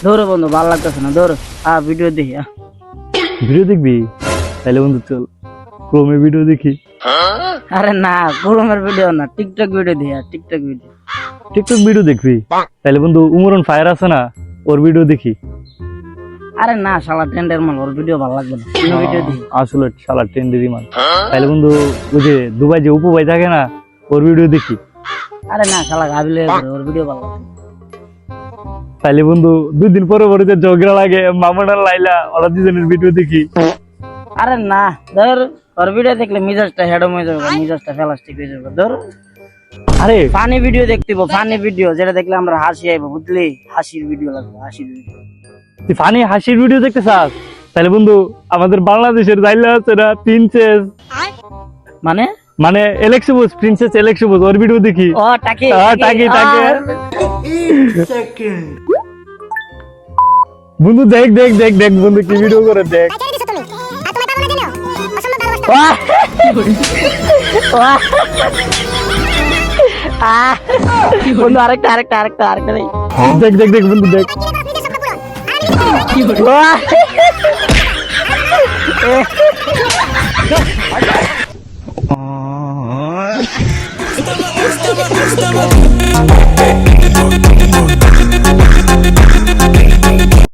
ধরো বন্ধু, ভালো লাগতেছে না, ধরো ভিডিও দেখি। ভিডিও দেখবি? তাহলে বন্ধু চল ক্রোমে ভিডিও দেখি। আরে না, ক্রোমের ভিডিও না, টিকটক ভিডিও দেখি। টিকটক ভিডিও দেখবি? তাহলে বন্ধু উমরন ফায়ার আছে না, ওর ভিডিও দেখি। আরে না, শালা ট্রেন্ডের মাল, ওর ভিডিও ভালো লাগবে না, অন্য ভিডিও দেখি। আসলে শালা ট্রেন্ডেরই মাল। তাহলে বন্ধু ওই যে দুবাই যে উপু ভাই থাকে না, ওর ভিডিও দেখি। আরে না, শালা গাবিলে ওর ভিডিও ভালো লাগবে। তাহলে বন্ধু 2 দিন পরে পরে ঝগড়া লাগে মামুন আর লাইলা, ওরা দুজনের ভিডিও দেখি। আরে না, ধর ওর ভিডিও দেখলে মিজাজটা হেডম হয়ে যাবে, মিজাজটা প্লাস্টিক হয়ে যাবে। ধর আরে ফানি ভিডিও দেখতে, ফানি ভিডিও যেটা দেখলে আমরা হাসি আইবো, বুঝলি? হাসির ভিডিও লাগবে, হাসির ভিডিও। তুই ফানি হাসির ভিডিও দেখতে চাস? তাহলে বন্ধু আমাদের বাংলাদেশের জাইলা আছে না, প্রিন্সেস, মানে এলেক্সিবুস, প্রিন্সেস এলেক্সিবুস, ওর ভিডিও দেখি। ও টাকি টাকি বন্ধু দেখ দেখ দেখ দেখ বন্ধু কি ভিডিও করে দেখ। বন্ধু আরেকটা দেখ দেখ দেখ বন্ধু দেখ। কি